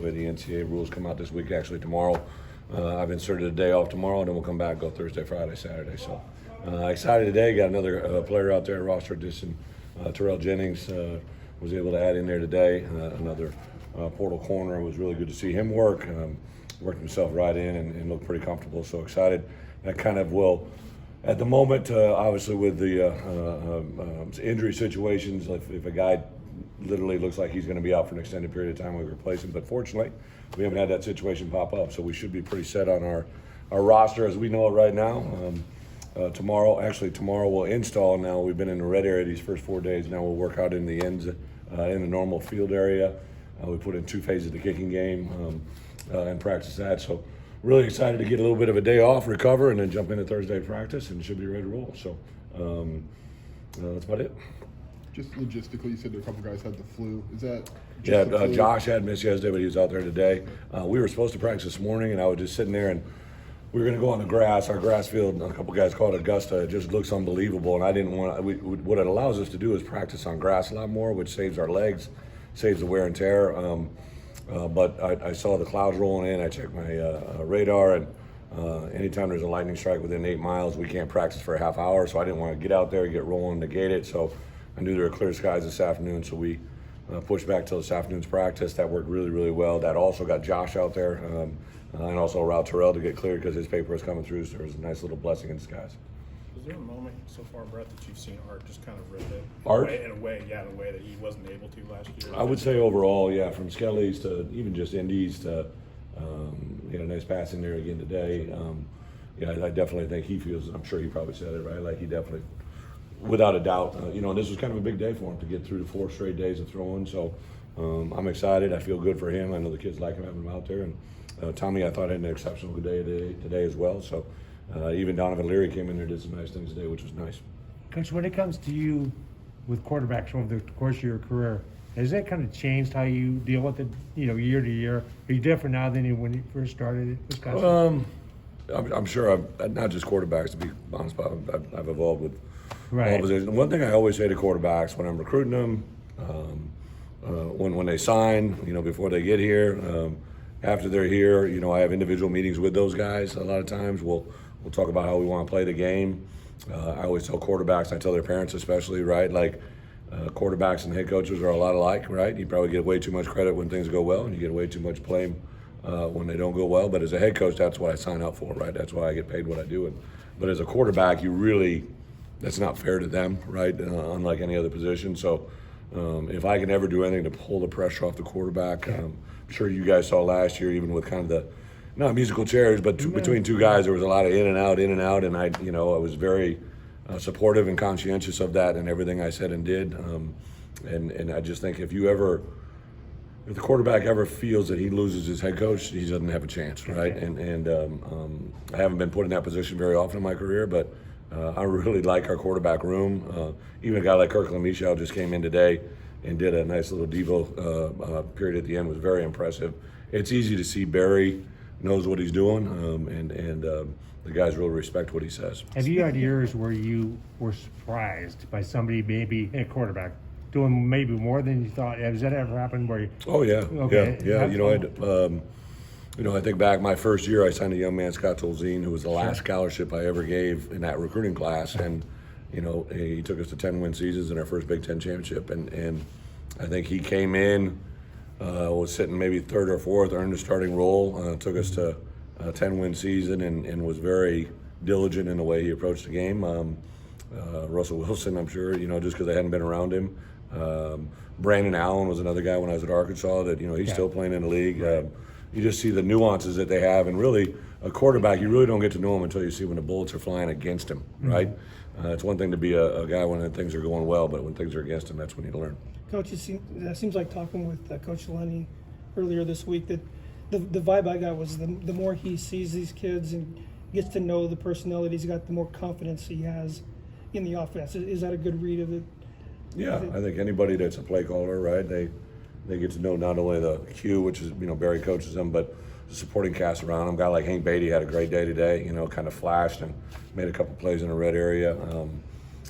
it. The NCAA rules come out this week, actually tomorrow. I've inserted a day off tomorrow, and then we'll come back, go Thursday, Friday, Saturday. So excited today. Got another player out there, roster addition. Terrell Jennings was able to add in there today. Another portal corner. It was really good to see him work. Worked himself right in and looked pretty comfortable. So excited. That kind of will, at the moment, obviously with the injury situations, if a guy literally looks like he's going to be out for an extended period of time, we replace him. But fortunately, we haven't had that situation pop up, so we should be pretty set on our roster as we know it right now. Tomorrow we'll install. Now we've been in the red area these first 4 days. Now we'll work out in the ends in the normal field area. We put in 2 phases of the kicking game and practice that. So really excited to get a little bit of a day off, recover, and then jump into Thursday practice and should be ready to roll. So that's about it. Just logistically, you said there a couple guys had the flu. Is that just the flu? Josh had missed yesterday, but he was out there today. We were supposed to practice this morning, and I was just sitting there, and we were going to go on the grass. Our grass field, a couple guys called it Augusta. It just looks unbelievable, and I didn't want. What it allows us to do is practice on grass a lot more, which saves our legs, saves the wear and tear. But I saw the clouds rolling in. I checked my radar, and anytime there's a lightning strike within 8 miles, we can't practice for a half hour. So I didn't want to get out there, get rolling, negate it. So I knew there were clear skies this afternoon, so we pushed back till this afternoon's practice. That worked really, really well. That also got Josh out there, and also allowed Terrell to get cleared because his paper was coming through. So there was a nice little blessing in disguise. Was there a moment so far, Bret, that you've seen Art just kind of rip it? Art? In a way that he wasn't able to last year? I would say overall, yeah, from Skelly's to even just Indies to, a nice pass in there again today. I definitely think he feels, I'm sure he probably said it, right? Like he definitely, without a doubt, and this was kind of a big day for him to get through the 4 straight days of throwing. So I'm excited. I feel good for him. I know the kids like him having him out there. And Tommy, I thought, had an exceptional good day today as well. So even Donovan Leary came in there, did some nice things today, which was nice. Coach, when it comes to you with quarterbacks over the course of your career, has that kind of changed how you deal with it, year to year? Are you different now than when you first started at Wisconsin? I'm sure not just quarterbacks, to be honest, but I've evolved with Right. all positions. One thing I always say to quarterbacks when I'm recruiting them, when they sign, before they get here, after they're here, I have individual meetings with those guys. A lot of times we'll talk about how we want to play the game. I always tell quarterbacks, I tell their parents especially, right? Like quarterbacks and head coaches are a lot alike, right? You probably get way too much credit when things go well, and you get way too much blame when they don't go well. But as a head coach, that's what I sign up for, right? That's why I get paid what I do. But as a quarterback, that's not fair to them, right? Unlike any other position. So if I can ever do anything to pull the pressure off the quarterback, I'm sure you guys saw last year, even with kind of the, not musical chairs, but between 2 guys, there was a lot of in and out, and I was very supportive and conscientious of that and everything I said and did. And I just think if the quarterback ever feels that he loses his head coach, he doesn't have a chance, right? And I haven't been put in that position very often in my career, but I really like our quarterback room. Even a guy like Kirkland Michel just came in today and did a nice little Devo period at the end. Was very impressive. It's easy to see Barry knows what he's doing, and the guys really respect what he says. Have you had years where you were surprised by somebody, maybe a quarterback, doing maybe more than you thought? Has that ever happened where you? Oh yeah, okay. yeah. I think back my first year, I signed a young man, Scott Tolzien, who was the last scholarship I ever gave in that recruiting class, and he took us to 10-win seasons in our first Big Ten championship, and I think he came in, was sitting maybe 3rd or 4th, earned a starting role, took us to a 10-win season, and was very diligent in the way he approached the game. Russell Wilson, I'm sure, just because I hadn't been around him. Brandon Allen was another guy when I was at Arkansas that, he's still playing in the league. You just see the nuances that they have, and really, a quarterback, you really don't get to know him until you see when the bullets are flying against him, right? It's one thing to be a guy when things are going well, but when things are against him, that's when you learn. Coach, that seems like talking with Coach Illini earlier this week, that the vibe I got was the more he sees these kids and gets to know the personalities, he's got the more confidence he has in the offense. Is that a good read of it? Yeah, I think anybody that's a play caller, right, they get to know not only the Q, which is, Barry coaches them, but the supporting cast around him. A guy like Hank Beatty had a great day today, kind of flashed and made a couple plays in the red area.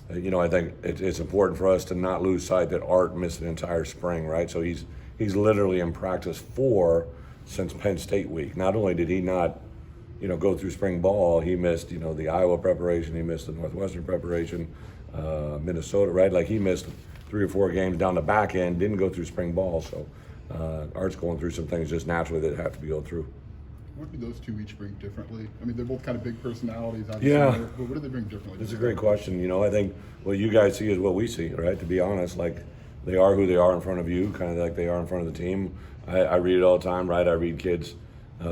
I think it's important for us to not lose sight that Art missed an entire spring, right? So he's he's literally in practice 4 since Penn State week. Not only did he not, go through spring ball, he missed, the Iowa preparation, he missed the Northwestern preparation, Minnesota, right? Like he missed 3 or 4 games down the back end, didn't go through spring ball. So Art's going through some things just naturally that have to be go through. What do those two each bring differently? I mean, they're both kind of big personalities, obviously. Yeah. But what do they bring differently? That's a great question. I think what you guys see is what we see, right? To be honest, like they are who they are in front of you, kind of like they are in front of the team. I read it all the time, right? I read kids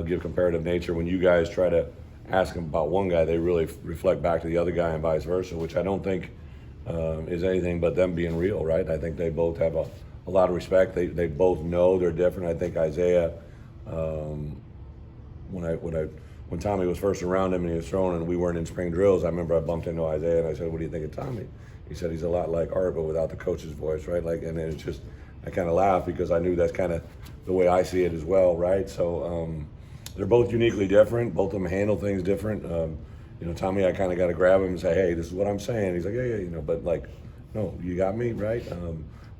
give comparative nature. When you guys try to ask them about one guy, they really reflect back to the other guy and vice versa, which I don't think is anything but them being real, right? I think they both have a lot of respect. They both know they're different. I think Isaiah, when Tommy was first around him and he was throwing and we weren't in spring drills, I remember I bumped into Isaiah and I said, "What do you think of Tommy?" He said he's a lot like Art, but without the coach's voice, right? Like, and then it's just, I kind of laughed because I knew that's kind of the way I see it as well, right? So they're both uniquely different. Both of them handle things different. Tommy, I kind of got to grab him and say, "Hey, this is what I'm saying." He's like, "Yeah, but like, no, you got me, right?"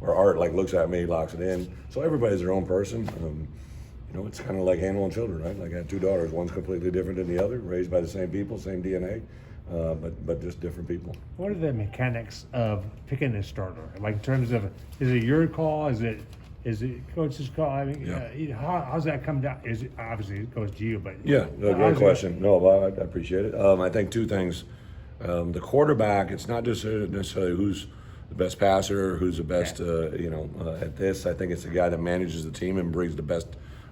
Or Art like looks at me, locks it in. So everybody's their own person. It's kind of like handling children, right? Like I have 2 daughters. One's completely different than the other, raised by the same people, same DNA, but just different people. What are the mechanics of picking a starter? Like in terms of, is it your call? Is it coach's call? I mean, Yeah. how's that come down? Is it, obviously it goes to you, but Yeah, no, great question. No, well, I appreciate it. I think 2 things. The quarterback, it's not just necessarily who's the best passer, who's the best, at this. I think it's the guy that manages the team and brings the best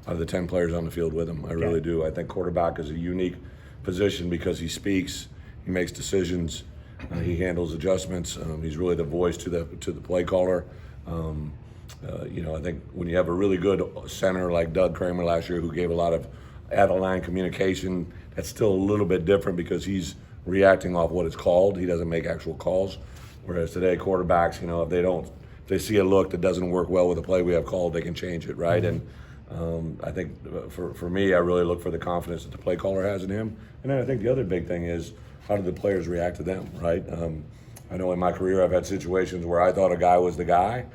out of the 10 players on the field with him. I really do. I think quarterback is a unique position because he speaks, he makes decisions, he handles adjustments. He's really the voice to the play caller. I think when you have a really good center like Doug Kramer last year, who gave a lot of out-of-line communication, that's still a little bit different because he's reacting off what it's called. He doesn't make actual calls. Whereas today, quarterbacks, if they see a look that doesn't work well with the play we have called, they can change it, right? And I think for me, I really look for the confidence that the play caller has in him. And then I think the other big thing is how do the players react to them, right? I know in my career I've had situations where I thought a guy was the guy,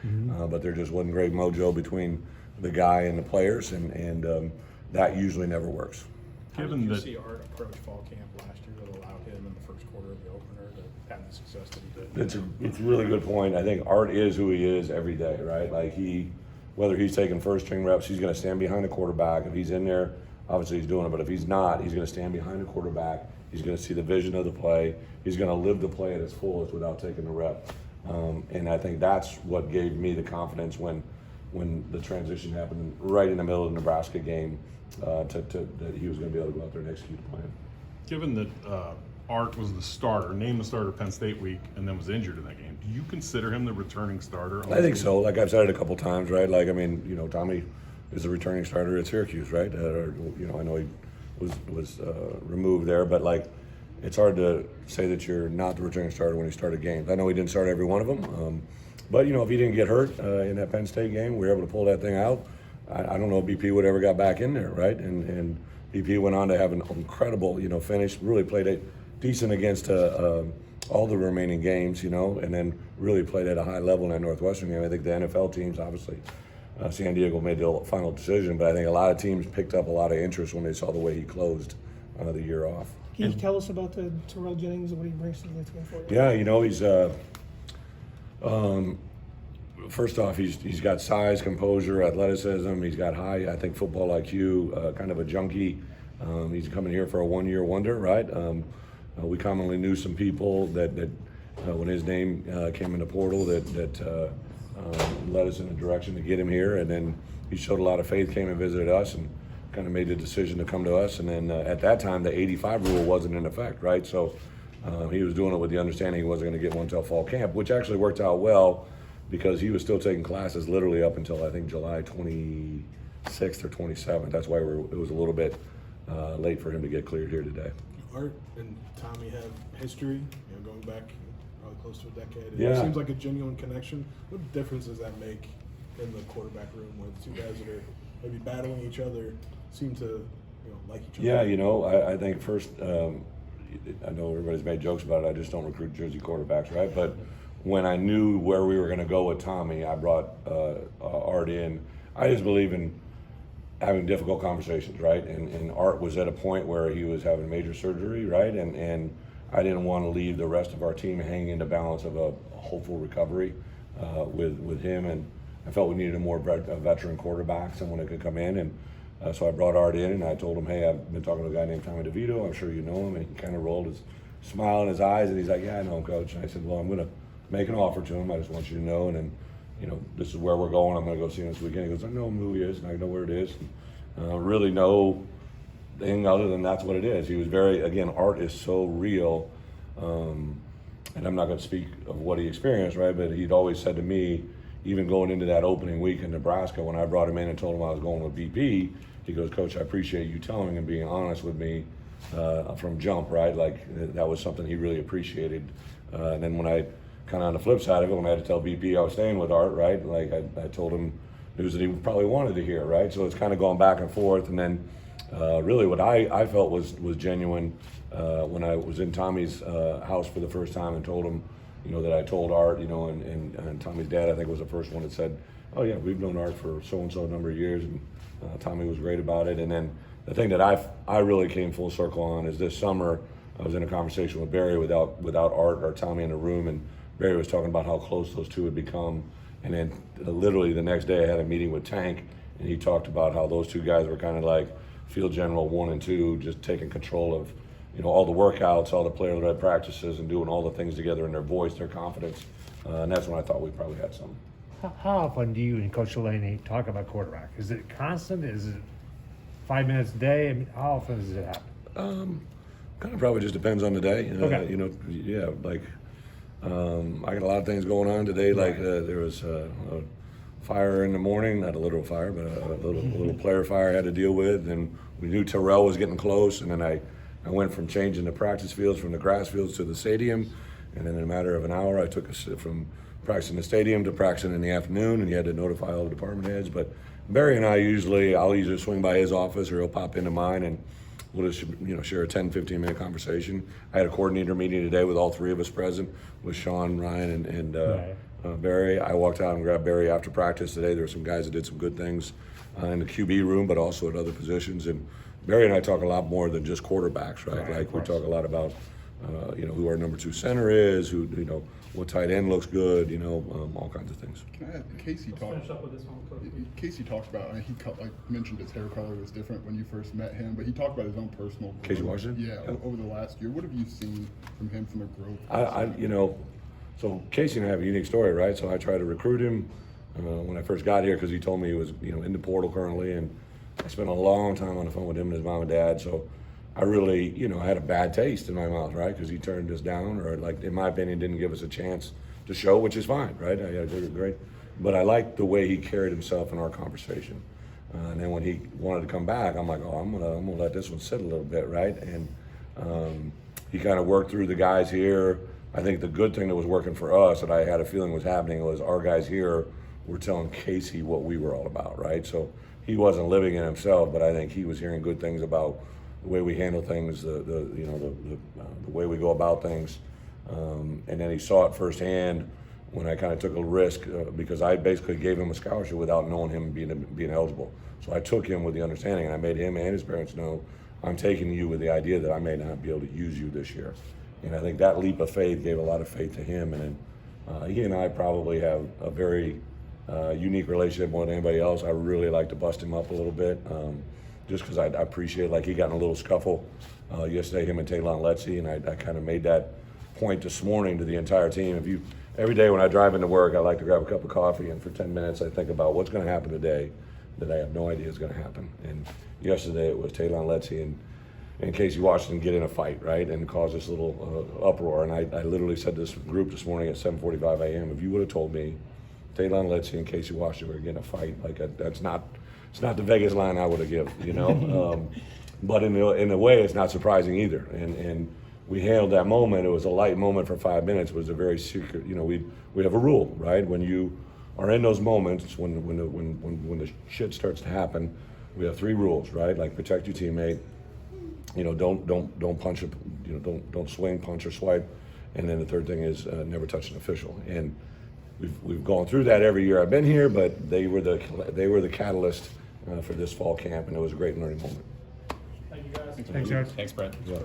but there just wasn't great mojo between the guy and the players, and that usually never works. How did you see Art approach fall camp last year that allowed him in the first quarter of the opener to have the success that he did? It's a really good point. I think Art is who he is every day, right? Like whether he's taking first string reps, he's going to stand behind the quarterback. If he's in there, obviously he's doing it, but if he's not, he's going to stand behind the quarterback. He's going to see the vision of the play. He's going to live the play at its fullest without taking the rep. And I think that's what gave me the confidence when the transition happened right in the middle of the Nebraska game that he was going to be able to go out there and execute the plan. Given that Art was the starter, named the starter Penn State week, and then was injured in that game, do you consider him the returning starter? I think so. Like I've said it a couple times, right? Like, I mean, Tommy is a returning starter at Syracuse, right? I know he was removed there, but like, it's hard to say that you're not the returning starter when you started games. I know he didn't start every one of them, but if he didn't get hurt in that Penn State game, we were able to pull that thing out. I don't know if BP would ever got back in there, right? And BP went on to have an incredible, finish. Really played it decent against all the remaining games, and then really played at a high level in that Northwestern game. I think the NFL teams, obviously, San Diego made the final decision, but I think a lot of teams picked up a lot of interest when they saw the way he closed the year off. Can you tell us about the Terrell Jennings and what he brings to the team for you? Yeah, he's first off, he's got size, composure, athleticism. He's got high, I think, football IQ. Kind of a junkie. He's coming here for a one-year wonder, right? We commonly knew some people that when his name came in the portal that led us in a direction to get him here, and then he showed a lot of faith, came and visited us, and kind of made the decision to come to us. And then at that time, the 85 rule wasn't in effect, right? So he was doing it with the understanding he wasn't going to get one until fall camp, which actually worked out well because he was still taking classes literally up until I think July 26th or 27th. That's why it was a little bit late for him to get cleared here today. Art and Tommy have history, going back probably close to a decade. Yeah. It seems like a genuine connection. What difference does that make in the quarterback room where the 2 guys that are maybe battling each other seem to like each other? Yeah, I think first, I know everybody's made jokes about it. I just don't recruit Jersey quarterbacks, right? But when I knew where we were going to go with Tommy, I brought Art in. I just believe in having difficult conversations, right? And Art was at a point where he was having major surgery, right? And I didn't want to leave the rest of our team hanging in the balance of a hopeful recovery with him. And I felt we needed a veteran quarterback, someone that could come in. And so I brought Art in, and I told him, hey, I've been talking to a guy named Tommy DeVito. I'm sure you know him. And he kind of rolled his smile in his eyes, and he's like, yeah, I know him, Coach. And I said, well, I'm going to make an offer to him. I just want you to know. And then, this is where we're going. I'm going to go see him this weekend. He goes, I know who he is, and I know where it is. And, really no thing other than that's what it is. He was again, Art is so real. And I'm not going to speak of what he experienced, right? But he'd always said to me, even going into that opening week in Nebraska, when I brought him in and told him I was going with BP, he goes, Coach, I appreciate you telling me and being honest with me from jump, right? Like that was something he really appreciated. And then when I kind of on the flip side of it, when I had to tell BP I was staying with Art, right? Like I told him news that he probably wanted to hear, right? So it's kind of going back and forth. And then really what I felt was genuine when I was in Tommy's house for the first time and told him, that I told Art, and Tommy's dad, I think, was the first one that said, oh yeah, we've known Art for so-and-so number of years, and Tommy was great about it. And then the thing that I really came full circle on is this summer, I was in a conversation with Barry without Art or Tommy in the room, and Barry was talking about how close those two had become. And then literally the next day I had a meeting with Tank, and he talked about how those two guys were kind of like field general 1 and 2, just taking control of all the workouts, all the player-led practices, and doing all the things together in their voice, their confidence. And that's when I thought we probably had something. How often do you and Coach Illini talk about quarterback? Is it constant? Is it 5 minutes a day? I mean, how often does it happen? Kind of probably just depends on the day. Okay. Yeah, like I got a lot of things going on today. Like there was a fire in the morning, not a literal fire, but a little player fire I had to deal with, and we knew Terrell was getting close, and then I went from changing the practice fields from the grass fields to the stadium, and then in a matter of an hour I took us from practicing the stadium to practicing in the afternoon, and you had to notify all the department heads. But Barry and I'll usually swing by his office or he'll pop into mine, and we'll just share a 10-15 minute conversation. I had a coordinator meeting today with all three of us present, with Sean, Ryan, and Barry. I walked out and grabbed Barry after practice today. There were some guys that did some good things in the QB room, but also at other positions. And Barry and I talk a lot more than just quarterbacks, right? Like we talk a lot about who our number 2 center is, who what tight end looks good, all kinds of things. Can I add, Casey talked. Finish up with this one, Coach. Casey talked about. He mentioned his hair color was different when you first met him, but he talked about his own personal growth. Casey Washington? Yeah, over the last year. What have you seen from him from a growth? So Casey and I have a unique story, right? So I tried to recruit him when I first got here because he told me he was in the portal currently, and I spent a long time on the phone with him and his mom and dad. So I really, I had a bad taste in my mouth, right? Because he turned us down, or like, in my opinion, didn't give us a chance to show, which is fine, right? I did great. But I liked the way he carried himself in our conversation. And then when he wanted to come back, I'm like, I'm gonna let this one sit a little bit, right? And he kind of worked through the guys here. I think the good thing that was working for us, that I had a feeling was happening, was our guys here were telling Casey what we were all about, right? So he wasn't living in himself, but I think he was hearing good things about the way we handle things, the way we go about things, and then he saw it firsthand when I kind of took a risk because I basically gave him a scholarship without knowing him being eligible. So I took him with the understanding, and I made him and his parents know, I'm taking you with the idea that I may not be able to use you this year. And I think that leap of faith gave a lot of faith to him, and then he and I probably have a very unique relationship more than anybody else. I really like to bust him up a little bit. Just because I appreciate, like, he got in a little scuffle yesterday, him and Taylon Letsey, and I kind of made that point this morning to the entire team. Every day when I drive into work, I like to grab a cup of coffee, and for 10 minutes I think about what's going to happen today that I have no idea is going to happen. And yesterday it was Taylon Letsey and Casey Washington get in a fight, right, and cause this little uproar. And I literally said to this group this morning at 7:45 a.m., if you would have told me Taylon Letsey and Casey Washington were getting a fight, like it's not the Vegas line I would have given, but in a way, it's not surprising either. And we handled that moment. It was a light moment for 5 minutes. It was a very secret. We have a rule, right? When you are in those moments, when the shit starts to happen, we have 3 rules, right? Like protect your teammate. Don't punch. Don't swing, punch, or swipe. And then the third thing is never touch an official. And we've gone through that every year I've been here, but they were the catalyst for this fall camp, and it was a great learning moment. Thank you guys. Thanks, Art. Thanks, Brett. Yeah.